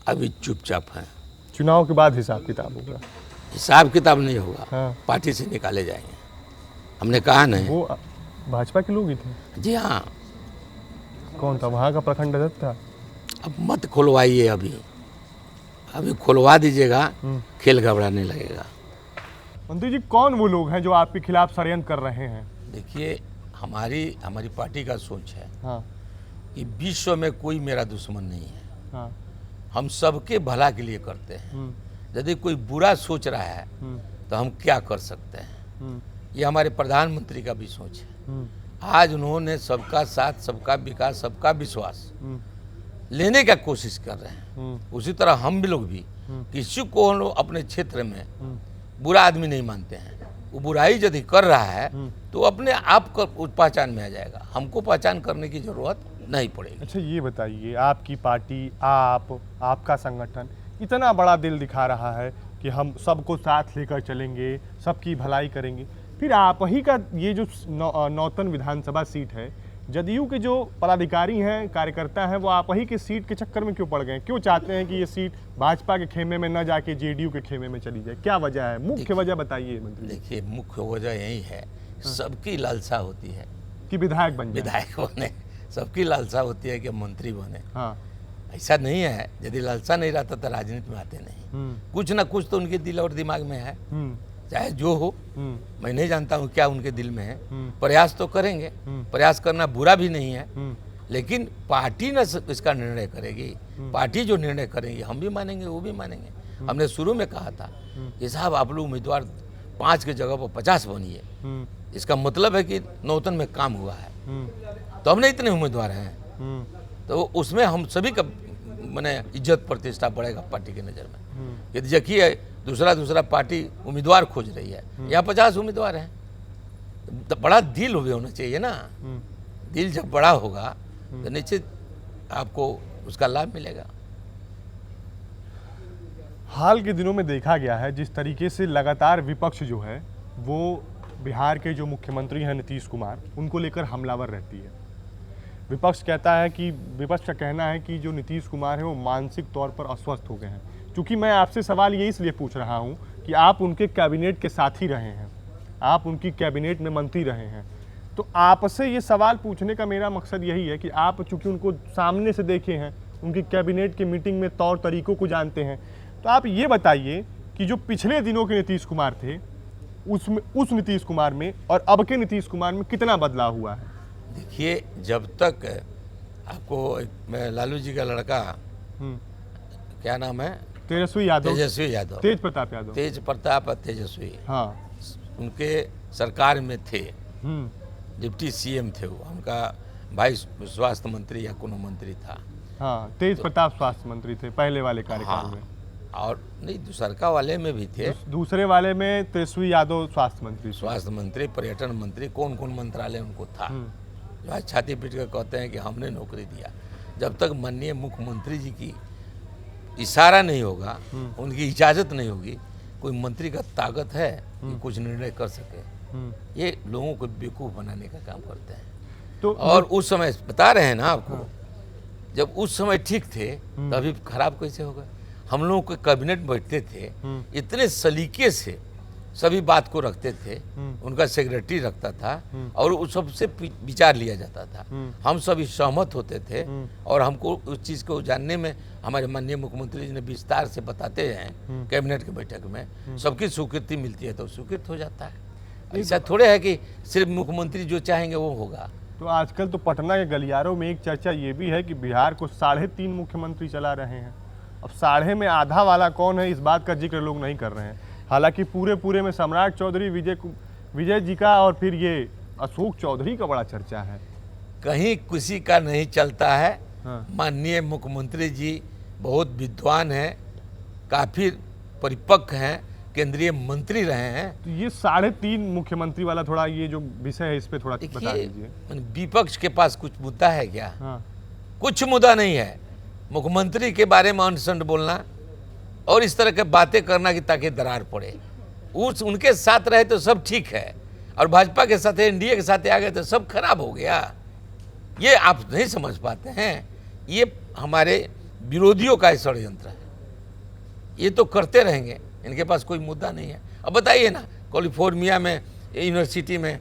अभी चुपचाप हैं। चुनाव के बाद हिसाब किताब होगा। हिसाब किताब नहीं होगा, हाँ। पार्टी से निकाले जाएंगे। हमने कहा नहीं। वो भाजपा के लोग ही थे? जी हाँ। कौन था वहाँ का प्रखंड अध्यक्ष था? अब मत खुलवाइए, अभी खुलवा दीजिएगा, खेल घबराने लगेगा। मंत्री जी, कौन वो लोग हैं जो आपके खिलाफ षड्यंत्र कर रहे हैं? देखिए, हमारी पार्टी का सोच है हाँ। कि विश्व में कोई मेरा दुश्मन नहीं है। हाँ। हम सबके भला के लिए करते हैं। यदि कोई बुरा सोच रहा है तो हम क्या कर सकते हैं? ये हमारे प्रधानमंत्री का भी सोच है। आज उन्होंने सबका साथ, सबका विकास, सबका विश्वास लेने का कोशिश कर रहे हैं। उसी तरह हम भी लोग भी किसी को हम लोग अपने क्षेत्र में बुरा आदमी नहीं मानते हैं। वो बुराई यदि कर रहा है तो अपने आप को पहचान में आ जाएगा। हमको पहचान करने की जरूरत नहीं पड़ेगी। अच्छा, ये बताइए, आपकी पार्टी, आपका संगठन इतना बड़ा दिल दिखा रहा है कि हम सबको साथ लेकर चलेंगे, सबकी भलाई करेंगे, फिर आप ही का ये जो नौतन विधानसभा सीट है, जदयू के जो पदाधिकारी हैं, कार्यकर्ता हैं, वो आप ही के सीट के चक्कर में क्यों पड़ गए? क्यों चाहते हैं कि ये सीट भाजपा के खेमे में न जाके जेडीयू के खेमे में चली जाए? क्या वजह है? मुख्य वजह बताइए मंत्री जी। देखिए, मुख्य वजह यही है, सबकी लालसा होती है कि विधायक बन जाए। विधायक बने, सबकी लालसा होती है कि मंत्री बने। हाँ। ऐसा नहीं है, यदि लालसा नहीं रहता तो राजनीति में आते नहीं। कुछ ना कुछ तो उनके दिल और दिमाग में है, चाहे जो हो। मैं नहीं जानता हूँ क्या उनके दिल में है। प्रयास तो करेंगे, प्रयास करना बुरा भी नहीं है, लेकिन पार्टी न इसका निर्णय करेगी। पार्टी जो निर्णय करेगी हम भी मानेंगे, वो भी मानेंगे। हमने शुरू में कहा था कि साहब, आप लोग उम्मीदवार 5 की जगह पर 50 बनिए। इसका मतलब है कि नौतन में काम हुआ है, तो हमने इतने उम्मीदवार हैं, तो उसमें हम सभी का माने इज्जत प्रतिष्ठा बढ़ेगा पार्टी की नज़र में। यदि देखिए, दूसरा पार्टी उम्मीदवार खोज रही है, यहाँ 50 उम्मीदवार हैं, तो बड़ा दिल भी होना चाहिए ना। दिल जब बड़ा होगा तो निश्चित आपको उसका लाभ मिलेगा। हाल के दिनों में देखा गया है जिस तरीके से लगातार विपक्ष जो है वो बिहार के जो मुख्यमंत्री हैं नीतीश कुमार, उनको लेकर हमलावर रहती है। विपक्ष का कहना है कि जो नीतीश कुमार है वो मानसिक तौर पर अस्वस्थ हो गए हैं। क्योंकि मैं आपसे सवाल ये इसलिए पूछ रहा हूँ कि आप उनके कैबिनेट के साथी रहे हैं, आप उनकी कैबिनेट में मंत्री रहे हैं, तो आपसे ये सवाल पूछने का मेरा मकसद यही है कि आप चूँकि उनको सामने से देखे हैं, उनकी कैबिनेट की मीटिंग में तौर तरीकों को जानते हैं, तो आप ये बताइए कि जो पिछले दिनों के नीतीश कुमार थे उस नीतीश कुमार में और अब के नीतीश कुमार में कितना बदलाव हुआ है? देखिए, जब तक आपको मैं लालू जी का लड़का, क्या नाम है? तेजस्वी यादव। तेज प्रताप तेजस्वी। हाँ। उनके सरकार में थे, डिप्टी सीएम थे वो, उनका भाई स्वास्थ्य मंत्री या कोनो मंत्री था। हाँ, तेज प्रताप स्वास्थ्य मंत्री थे पहले वाले कार्यकाल में। और नहीं, दूसरका वाले में भी थे। दूसरे वाले में तेजस्वी यादव स्वास्थ्य मंत्री, पर्यटन मंत्री, कौन कौन मंत्रालय उनको था, जो आज छाती पीट कर कहते हैं कि हमने नौकरी दिया। जब तक माननीय मुख्यमंत्री जी की इशारा नहीं होगा, उनकी इजाज़त नहीं होगी, कोई मंत्री का ताकत है कि कुछ निर्णय कर सके। ये लोगों को बेवकूफ़ बनाने का काम करते हैं। तो और उस समय बता रहे हैं ना आपको, जब उस समय ठीक थे तो अभी खराब कैसे हो गए? हम लोगों के कैबिनेट बैठते थे, इतने सलीके से सभी बात को रखते थे, उनका सेक्रेटरी रखता था और उस सबसे विचार लिया जाता था। हम सभी सहमत होते थे और हमको उस चीज़ को जानने में हमारे माननीय मुख्यमंत्री जी ने विस्तार से बताते हैं कैबिनेट की बैठक में, सबकी स्वीकृति मिलती है तो स्वीकृत हो जाता है। ऐसा थोड़े है कि सिर्फ मुख्यमंत्री जो चाहेंगे वो होगा। तो आजकल तो पटना के गलियारों में एक चर्चा ये भी है कि बिहार को 3.5 मुख्यमंत्री चला रहे हैं। अब 1.5 में आधा वाला कौन है, इस बात का जिक्र लोग नहीं कर रहे हैं। हालांकि पूरे में सम्राट चौधरी, विजय जी का और फिर ये अशोक चौधरी का बड़ा चर्चा है। कहीं किसी का नहीं चलता है। हाँ। माननीय मुख्यमंत्री जी बहुत विद्वान हैं, काफ़ी परिपक्व हैं, केंद्रीय मंत्री रहे हैं। तो ये 3.5 मुख्यमंत्री वाला थोड़ा ये जो विषय है इस पे थोड़ा बता देखिए, दीजिए। विपक्ष के पास कुछ मुद्दा है क्या? हाँ। कुछ मुद्दा नहीं है। मुख्यमंत्री के बारे में अनसंड बोलना और इस तरह के बातें करना कि ताकि दरार पड़े, उनके साथ रहे तो सब ठीक है, और भाजपा के साथ एनडीए के साथ आ गए तो सब खराब हो गया। ये आप नहीं समझ पाते हैं। ये हमारे विरोधियों का षड्यंत्र है। ये तो करते रहेंगे, इनके पास कोई मुद्दा नहीं है। अब बताइए ना, कैलिफोर्निया में यूनिवर्सिटी में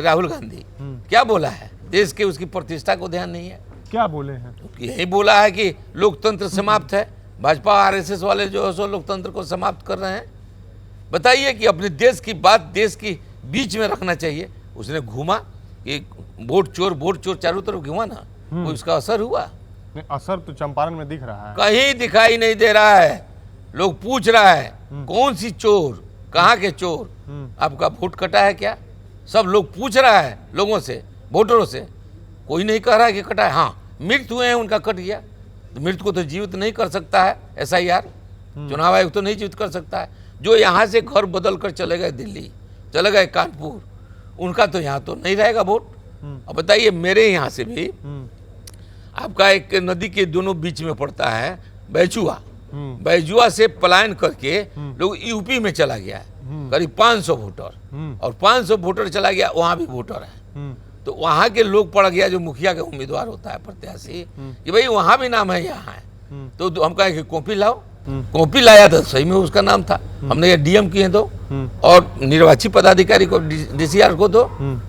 राहुल गांधी क्या बोला है? देश के उसकी प्रतिष्ठा को ध्यान नहीं है। क्या बोले हैं? यही बोला है कि लोकतंत्र समाप्त है। भाजपा आरएसएस वाले जो है सो लोकतंत्र को समाप्त कर रहे हैं। बताइए कि अपने देश की बात देश की बीच में रखना चाहिए। उसने घूमा कि वोट चोर चारों तरफ घुमा ना, कोई उसका असर हुआ? नहीं, असर तो चंपारण में दिख रहा है। कहीं दिखाई नहीं दे रहा है। लोग पूछ रहा है कौन सी चोर, कहाँ के चोर, आपका वोट कटा है क्या? सब लोग पूछ रहा है लोगों से, वोटरों से। कोई नहीं कह रहा है कि कटा है। हाँ, मृत हुए हैं, उनका कट गया। तो मृत को तो जीवित नहीं कर सकता है एसआईआर, चुनाव आयोग तो नहीं जीवित कर सकता है। जो यहाँ से घर बदल कर चले गए दिल्ली, चले गए कानपुर, उनका तो यहाँ तो नहीं रहेगा वोट। अब बताइए, मेरे यहाँ से भी आपका एक नदी के दोनों बीच में पड़ता है बैजुआ। बैजुआ से पलायन करके लोग यूपी में चला गया है, करीब 500 वोटर, और 500 वोटर चला गया, वहाँ भी वोटर है। तो वहाँ के लोग पड़ गया, जो मुखिया का उम्मीदवार होता है प्रत्याशी, कि भाई वहाँ भी नाम है, यहाँ है। तो हम कहे कि कॉपी लाओ। कॉपी लाया था, सही में उसका नाम था। हमने ये डीएम किए दो, और निर्वाची पदाधिकारी को, डीसीआर को दो,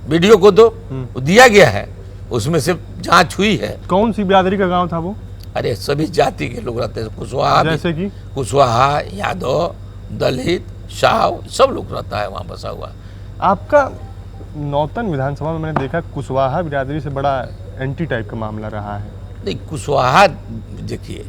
बीडीओ को दो, दिया गया है। उसमें से जांच हुई है। कौन सी बिरादरी का गांव था वो? अरे सभी जाति के लोग रहते हैं। कुशवाहा, जैसे कि कुशवाहा, यादव, दलित, शाह, सब लोग रहता है वहाँ बसा हुआ। आपका नौतन विधानसभा में मैंने देखा कुशवाहा बिरादरी से बड़ा एंटी टाइप का मामला रहा है। नहीं, कुशवाहा देखिए,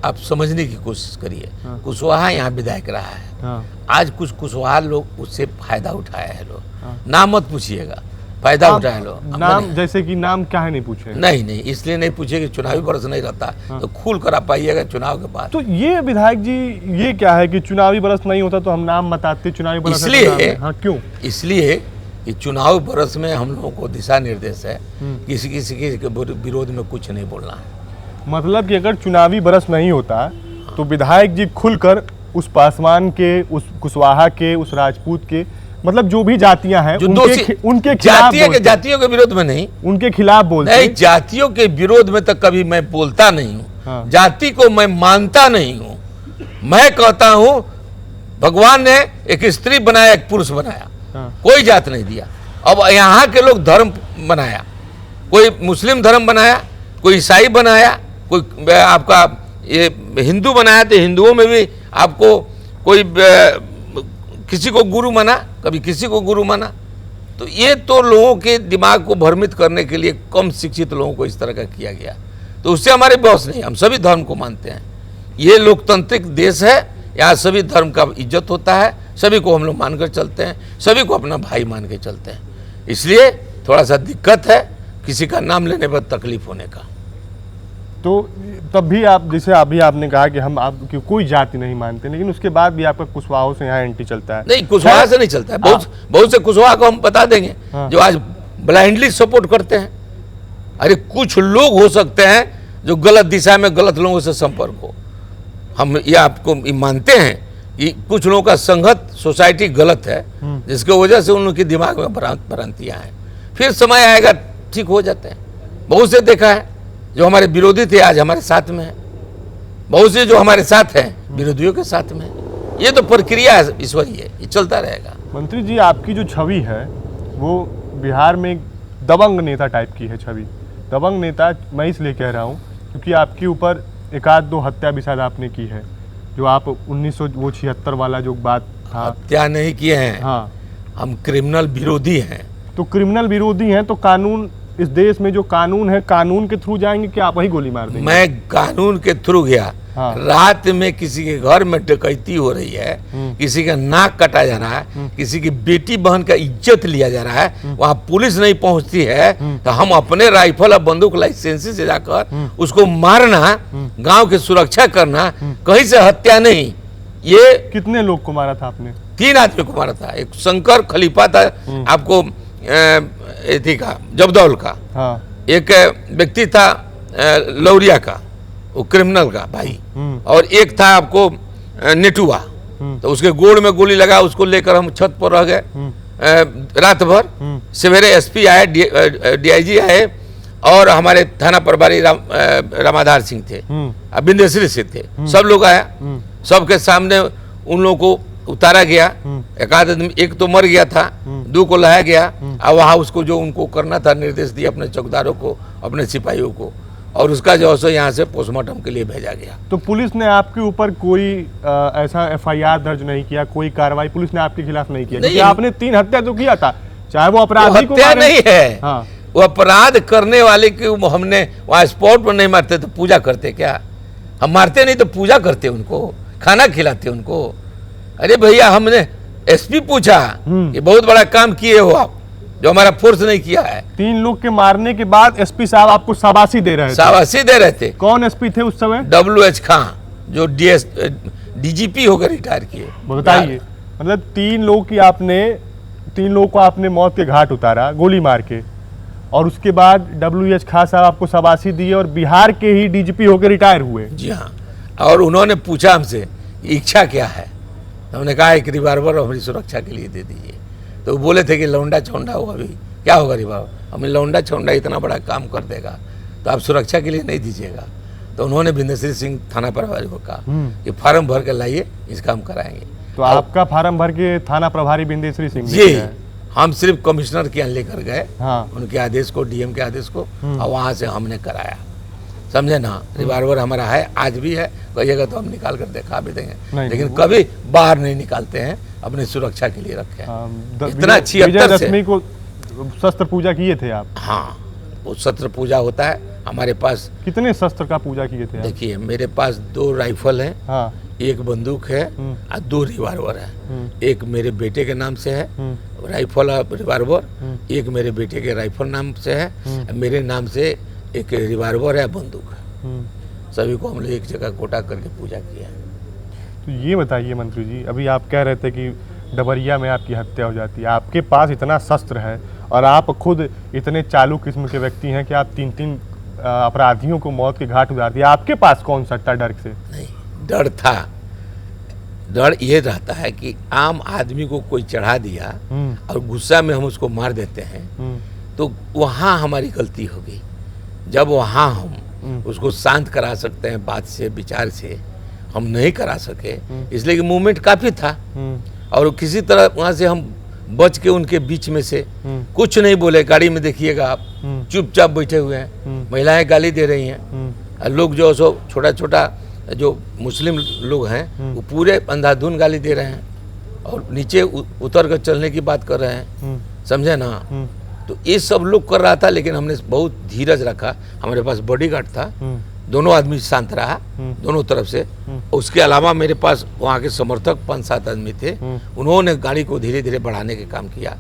आप समझने की कोशिश करिए। हाँ। कुशवाहा यहाँ विधायक रहा है। हाँ। आज कुछ कुशवाहा लोग उससे फायदा उठाया है। लोग हाँ। नाम मत पूछिएगा, फायदा उठाए लोग। नाम जैसे कि नाम क्या है नहीं पूछे? नहीं, इसलिए नहीं पूछे कि चुनावी वर्ष नहीं रहता। हाँ। तो खुल कर आप पाइएगा चुनाव के बाद। तो ये विधायक जी, ये क्या है कि चुनावी बरस नहीं होता तो हम नाम बताते, चुनावी बरस है तो नाम इसलिए है। हाँ, क्यों? इसलिए कि चुनाव बरस में हम लोगों को दिशा निर्देश है, किसी के विरोध में कुछ नहीं बोलना है। मतलब कि अगर चुनावी बरस नहीं होता तो विधायक जी खुलकर उस पासवान के, उस कुशवाहा के, उस राजपूत के, मतलब जो भी जातियां हैं उनके खिलाफ जातियों के विरोध में नहीं, उनके खिलाफ बोलते नहीं। जातियों के विरोध में तो कभी मैं बोलता नहीं हूँ। हाँ। जाति को मैं मानता नहीं हूँ। मैं कहता हूँ भगवान ने एक स्त्री बनाया, एक पुरुष बनाया। हाँ। कोई जात नहीं दिया। अब यहाँ के लोग धर्म बनाया, कोई मुस्लिम धर्म बनाया, कोई ईसाई बनाया, कोई आपका ये हिंदू बनाया। तो हिंदुओं में भी आपको कोई किसी को गुरु माना, कभी किसी को गुरु माना। तो ये तो लोगों के दिमाग को भ्रमित करने के लिए कम शिक्षित लोगों को इस तरह का किया गया। तो उससे हमारे बहस नहीं, हम सभी धर्म को मानते हैं। ये लोकतांत्रिक देश है, यहाँ सभी धर्म का इज्जत होता है, सभी को हम लोग मानकर चलते हैं, सभी को अपना भाई मान के चलते हैं। इसलिए थोड़ा सा दिक्कत है किसी का नाम लेने पर तकलीफ होने का। तो तब भी आप, जैसे अभी आपने कहा कि हम आपकी कोई जाति नहीं मानते, लेकिन उसके बाद भी आपका कुशवाहा से यहाँ एंटी चलता है। नहीं, कुशवाहा से नहीं चलता है। बहुत से कुशवाहा को हम बता देंगे। हाँ। जो आज ब्लाइंडली सपोर्ट करते हैं। अरे कुछ लोग हो सकते हैं जो गलत दिशा में गलत लोगों से संपर्क हो। हम ये आपको मानते हैं कि कुछ लोगों का संगत सोसाइटी गलत है, जिसकी वजह से उन लोगों के दिमाग में भ्रांतियां हैं। फिर समय आएगा, ठीक हो जाते हैं। बहुत से देखा है जो हमारे विरोधी थे आज हमारे साथ में है, बहुत से जो हमारे साथ हैं विरोधियों के साथ में है। ये तो प्रक्रिया है ईश्वरीय, ये चलता रहेगा। मंत्री जी, आपकी जो छवि है वो बिहार में दबंग नेता टाइप की है छवि। दबंग नेता मैं इसलिए कह रहा हूँ क्योंकि आपके ऊपर 1-2 हत्या भी शायद आपने की है, जो आप 1976 वाला जो बात था। हत्या नहीं किए हैं। हाँ, हम क्रिमिनल विरोधी हैं। तो क्रिमिनल विरोधी हैं तो कानून इस देश में जो कानून है, कानून के थ्रू जाएंगे कि आप वही गोली मार देंगे? मैं कानून के थ्रू गया। हाँ। रात में किसी के घर में डकैती हो रही है, किसी का नाक काटा जा रहा है, किसी की बेटी बहन का इज्जत लिया जा रहा है, वहां पुलिस नहीं पहुंचती है, तो हम अपने राइफल और बंदूक लाइसेंसी से जाकर उसको मारना, गांव की सुरक्षा करना, कहीं से हत्या नहीं। ये कितने लोग को मारा था आपने? 3 आदमी को मारा था। एक शंकर खलीफा था, आपको एथी का जबदौल का। हाँ। एक व्यक्ति था लौरिया का, वो क्रिमिनल का भाई, और एक था आपको नेटुआ। तो उसके गोड़ में गोली लगा, उसको लेकर हम छत पर रह गए रात भर। सवेरे एसपी आए, डीआईजी आए, और हमारे थाना प्रभारी रामाधार सिंह थे, बिंदेश्वरी से थे, सब लोग आया। सबके सामने उन लोगों को उतारा गया। एक आदमी, एक तो मर गया था, 2 को लाया गया, और वहाँ उसको जो उनको करना था निर्देश दिया अपने चौकीदारों को, अपने सिपाहियों को, और उसका जो है यहाँ से पोस्टमार्टम के लिए भेजा गया। तो पुलिस ने आपके ऊपर कोई ऐसा एफआईआर दर्ज नहीं किया, कोई कार्रवाई पुलिस ने आपके खिलाफ नहीं किया? क्योंकि आपने 3 हत्या तो किया था, चाहे वो अपराधी को हत्या नहीं है। हाँ। वो अपराध करने वाले की हमने वहाँ स्पॉट पर नहीं मारते तो पूजा करते क्या? हम मारते नहीं तो पूजा करते, उनको खाना खिलाते उनको। अरे भैया, हमने एसपी पूछा कि बहुत बड़ा काम किए हो आप, जो हमारा फोर्स नहीं किया है। 3 लोग के मारने के बाद एसपी साहब आपको शाबाशी दे रहे थे? शाबाशी दे रहे थे। कौन एसपी थे उस समय? WH खां, जो डीजीपी होकर रिटायर किए। बताइए, मतलब 3 लोग को आपने मौत के घाट उतारा गोली मार के, और उसके बाद WH खां साहब आपको शाबाशी दिए और बिहार के ही डीजीपी होकर रिटायर हुए? जी हाँ। और उन्होंने पूछा हमसे इच्छा क्या है, तो हमने कहा एक रिवाल्वर हमारी सुरक्षा के लिए दे दीजिए। तो वो बोले थे कि लौंडा छौंडा हो, अभी क्या होगा रिवाल्वर, हमें लौंडा छौंडा इतना बड़ा काम कर देगा तो आप सुरक्षा के लिए नहीं दीजिएगा। तो उन्होंने बिंदेश्वरी सिंह थाना प्रभारी को कहा कि फार्म भर के लाइए, इस काम कराएंगे। तो आपका फार्म भर के थाना प्रभारी बिंदेश्वरी सिंह जी, हम सिर्फ कमिश्नर के यहाँ लेकर गए। हाँ। उनके आदेश को, डीएम के आदेश को, और वहाँ से हमने कराया। समझे ना? रिवाल्वर हमारा है, आज भी है, कहिएगा तो हम निकाल कर दिखा भी देंगे, लेकिन कभी बाहर नहीं निकालते हैं, अपनी सुरक्षा के लिए रखे हैं। इतना 76 से को शस्त्र पूजा किए थे आप? हाँ, वो शस्त्र पूजा होता है हमारे पास। कितने शस्त्र का पूजा किए थे आप? देखिए, मेरे पास 2 राइफल है, हाँ। 1 बंदूक है और 2 रिवाल्वर है। एक मेरे बेटे के नाम से है राइफल और रिवाल्वर, एक मेरे बेटे के राइफल नाम से है, मेरे नाम से एक रिवाल्वर है, बंदूक है। सभी को हम लोग एक जगह कोटा करके पूजा किया है। तो ये बताइए मंत्री जी, अभी आप कह रहे थे कि डबरिया में आपकी हत्या हो जाती है, आपके पास इतना शस्त्र है और आप खुद इतने चालू किस्म के व्यक्ति हैं कि आप 3 अपराधियों को मौत के घाट उतार दिया, आपके पास कौन सा डर से? नहीं, डर था। डर ये रहता है कि आम आदमी को कोई चढ़ा दिया और गुस्सा में हम उसको मार देते हैं, तो वहाँ हमारी गलती होगी। जब वहाँ हम उसको शांत करा सकते हैं बात से, विचार से, हम नहीं करा सके, इसलिए कि मूवमेंट काफ़ी था, और किसी तरह वहाँ से हम बच के उनके बीच में से कुछ नहीं बोले। गाड़ी में देखिएगा आप, चुपचाप बैठे हुए हैं, महिलाएं गाली दे रही हैं, लोग जो सो छोटा छोटा जो मुस्लिम लोग हैं वो पूरे अंधाधुन गाली दे रहे हैं, और नीचे उतर कर चलने की बात कर रहे हैं। समझे ना? तो ये सब लोग कर रहा था, लेकिन हमने बहुत धीरज रखा। हमारे पास बॉडीगार्ड था, दोनों आदमी शांत रहा, दोनों तरफ से। उसके अलावा मेरे पास वहाँ के समर्थक 5-7 आदमी थे, उन्होंने गाड़ी को धीरे धीरे बढ़ाने के काम किया।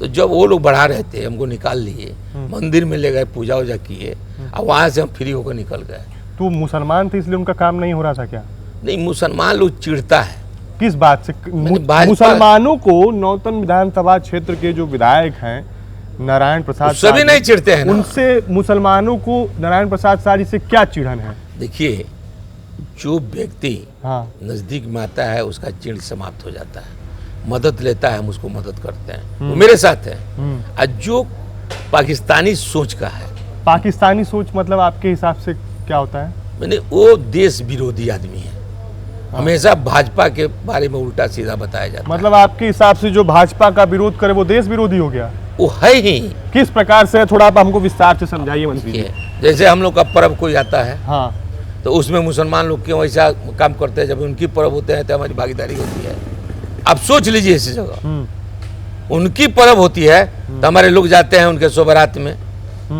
तो जब वो लोग बढ़ा रहे थे, हमको निकाल लिए, मंदिर में ले गए, पूजा वूजा किए, और वहाँ से हम फ्री होकर निकल गए। तो मुसलमान थे इसलिए उनका काम नहीं हो रहा था क्या? नहीं, मुसलमान लोग चिढ़ता है। किस बात से? मुसलमानों को नौतन विधानसभा क्षेत्र के जो विधायक हैं नारायण प्रसाद, सभी नहीं चिढ़ते हैं ना? उनसे मुसलमानों को नारायण प्रसाद सारी से क्या चिढ़न है? देखिए, जो व्यक्ति हाँ। नजदीक में आता है उसका चिढ़ समाप्त हो जाता है, मदद लेता है, हम उसको मदद करते हैं, वो मेरे साथ है। और जो पाकिस्तानी सोच का है, पाकिस्तानी सोच मतलब आपके हिसाब से क्या होता है? मैंने, वो देश विरोधी आदमी है। हमेशा भाजपा के बारे में उल्टा सीधा बताया जाता है। मतलब आपके हिसाब से जो भाजपा का विरोध करे वो देश विरोधी हो गया? वो है ही। किस प्रकार से, थोड़ा आप हमको विस्तार से समझाइए मंत्री जी। जैसे हम लोग का पर्व कोई आता है, हाँ, तो उसमें मुसलमान लोग क्यों ऐसा काम करते हैं? जब उनकी पर्व होते हैं तो हमारी भागीदारी होती है। आप सोच लीजिए, इसी जगह उनकी पर्व होती है तो हमारे लोग जाते हैं उनके शोभरात में,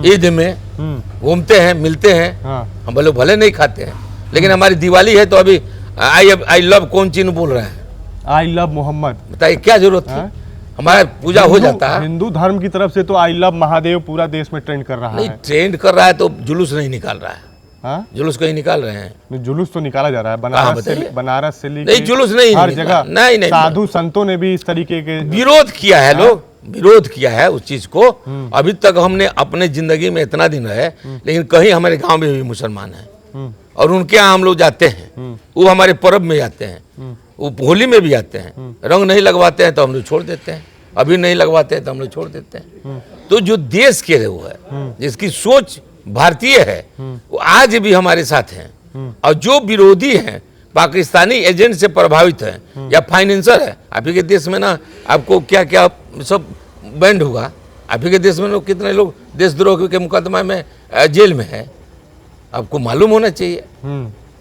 ईद में घूमते हैं, मिलते हैं। हाँ। हम भले नहीं खाते हैं, लेकिन हमारी दिवाली है तो अभी आई लव कौन चीज बोल रहे हैं, आई लव मोहम्मद। बताइए क्या जरूरत थी? हमारा पूजा हो जाता है। हिंदू धर्म की तरफ से तो आई लव महादेव पूरा देश में ट्रेंड कर रहा नहीं, है। ट्रेंड कर रहा है तो जुलूस नहीं निकाल रहा है। हाँ? जुलूस कहीं निकाल रहे हैं? नहीं, जुलूस तो निकाला जा रहा है बताइए? बनारस से लेकर नहीं, जुलूस नहीं हर निकला। जगह। नहीं, साधु संतों ने भी इस तरीके के विरोध किया है, लोग विरोध किया है उस चीज को। अभी तक हमने अपने जिंदगी में इतना दिन रहे, लेकिन कहीं हमारे गांव में भी मुसलमान हैं और उनके यहाँ हम लोग जाते हैं, वो हमारे पर्व में जाते हैं, वो होली में भी आते हैं। रंग नहीं लगवाते हैं तो हम लोग छोड़ देते हैं, अभी नहीं लगवाते हैं तो हम लोग छोड़ देते हैं। तो जो देश के लिए वो है, जिसकी सोच भारतीय है, वो आज भी हमारे साथ हैं। और जो विरोधी हैं, पाकिस्तानी एजेंट से प्रभावित हैं या फाइनेंसर है, आप ही के देश में ना आपको क्या क्या सब बैंड होगा। आप ही के देश में लोग कितने लोग देशद्रोह के मुकदमा में जेल में है, आपको मालूम होना चाहिए।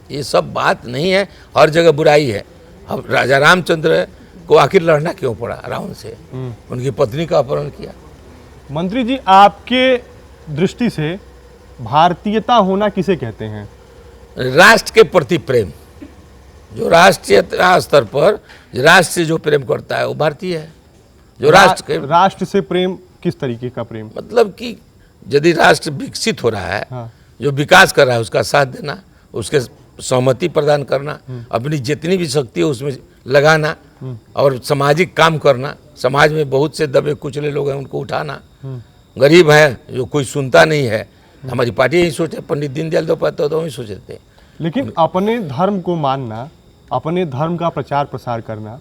ये सब बात नहीं है, हर जगह बुराई है। अब राजा रामचंद्र को आखिर लड़ना क्यों पड़ा रावण से? उनकी पत्नी का अपहरण किया। मंत्री जी, आपके दृष्टि से भारतीयता होना किसे कहते हैं? राष्ट्र के प्रति प्रेम, जो राष्ट्रीय स्तर पर राष्ट्र से जो प्रेम करता है वो भारतीय है। जो राष्ट्र से प्रेम, किस तरीके का प्रेम? मतलब कि यदि राष्ट्र विकसित हो रहा है, हाँ। जो विकास कर रहा है उसका साथ देना, उसके सहमति प्रदान करना, अपनी जितनी भी शक्ति है उसमें लगाना और सामाजिक काम करना। समाज में बहुत से दबे कुचले लोग हैं, उनको उठाना। गरीब है जो कोई सुनता नहीं है, हमारी पार्टी यही सोचे, पंडित दीनदयाल उपाध्याय तो वही सोचे थे। लेकिन अपने धर्म को मानना, अपने धर्म का प्रचार प्रसार करना,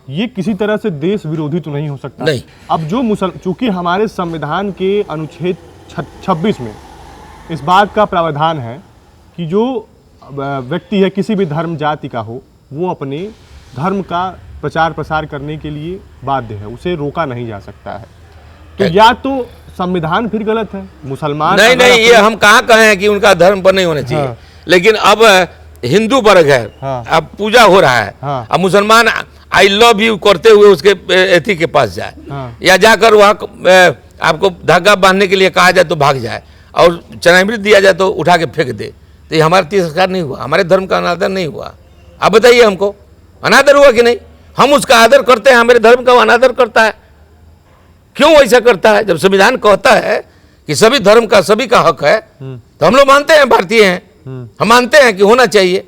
ये किसी तरह से देश विरोधी तो नहीं हो सकता? नहीं। अब जो चूंकि हमारे संविधान के अनुच्छेद 26 में इस बात का प्रावधान है कि जो व्यक्ति है किसी भी धर्म जाति का हो, वो अपने धर्म का प्रचार प्रसार करने के लिए बाध्य है, उसे रोका नहीं जा सकता है। तो या तो संविधान फिर गलत है, मुसलमान नहीं, ये हम कहाँ कहे हैं कि उनका धर्म पर नहीं होना चाहिए। हाँ। लेकिन अब हिंदू वर्ग है, हाँ। अब पूजा हो रहा है, हाँ। अब मुसलमान आई लव यू करते हुए उसके एथी के पास जाए, हाँ। या जाकर वहाँ आपको धागा बांधने के लिए कहा जाए तो भाग जाए, और चरणामृत दिया जाए तो उठा के फेंक दे, तो ये हमारा तिरस्कार नहीं हुआ, हमारे धर्म का अनादर नहीं हुआ? आप बताइए हमको, अनादर हुआ कि नहीं? हम उसका आदर करते हैं, हमारे धर्म का अनादर करता है। क्यों ऐसा करता है? जब संविधान कहता है कि सभी धर्म का सभी का हक है, तो हम लोग मानते हैं, भारतीय हैं, हम मानते हैं कि होना चाहिए।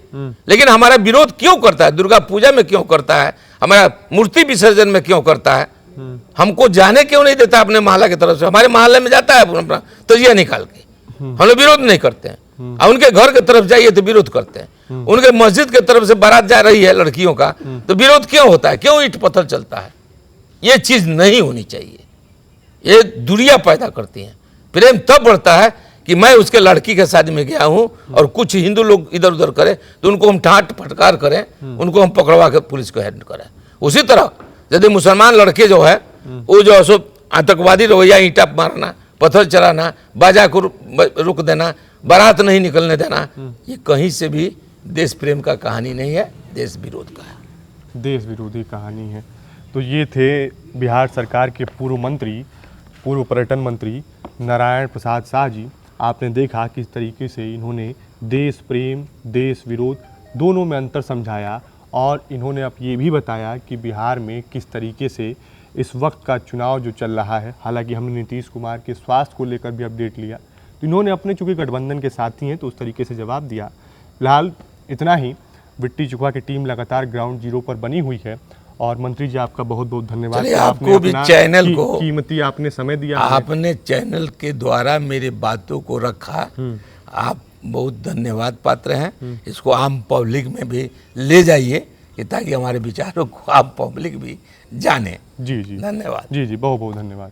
लेकिन हमारा विरोध क्यों करता है? दुर्गा पूजा में क्यों करता है? हमारा मूर्ति विसर्जन में क्यों करता है? हमको जाने क्यों नहीं देता अपने मोहल्ला की तरफ से? हमारे मोहल्ले में जाता है अपना तजिया निकाल के, हम लोग विरोध नहीं करते हैं। और उनके घर की तरफ जाइए तो विरोध करते हैं। उनके मस्जिद की तरफ से बारात जा रही है लड़कियों का, तो विरोध क्यों होता है? क्यों ईंट पत्थर चलता है? ये चीज नहीं होनी चाहिए, ये दूरियां पैदा करती हैं। प्रेम तब बढ़ता है कि मैं उसके लड़की के शादी में गया हूं और कुछ हिंदू लोग इधर उधर करें तो उनको हम डांट फटकार करें, उनको हम पकड़वा कर पुलिस को हैंड करें। उसी तरह यदि मुसलमान लड़के जो है वो जो सो आतंकवादी रवैया, ईंटा मारना, पत्थर चलाना, बाजा को रुक देना, बारात नहीं निकलने देना, ये कहीं से भी देश प्रेम का कहानी नहीं है, देश विरोध का है, देश विरोधी कहानी है। तो ये थे बिहार सरकार के पूर्व मंत्री, पूर्व पर्यटन मंत्री नारायण प्रसाद शाह जी। आपने देखा किस तरीके से इन्होंने देश प्रेम, देश विरोध दोनों में अंतर समझाया, और इन्होंने अब ये भी बताया कि बिहार में किस तरीके से इस वक्त का चुनाव जो चल रहा है, हालांकि हमने नीतीश कुमार के स्वास्थ्य को लेकर भी अपडेट लिया, तो इन्होंने अपने चूँकि गठबंधन के साथी हैं तो उस तरीके से जवाब दिया। फिलहाल इतना ही। विट्टी चुका की टीम लगातार ग्राउंड जीरो पर बनी हुई है, और मंत्री जी आपका बहुत बहुत धन्यवाद। आपको भी चैनल को कीमती आपने समय दिया, आपने चैनल के द्वारा मेरे बातों को रखा, आप बहुत धन्यवाद पात्र हैं। इसको आम पब्लिक में भी ले जाइए कि ताकि हमारे विचारों को आम पब्लिक भी जाने। जी जी धन्यवाद। जी जी, बहुत बहुत धन्यवाद।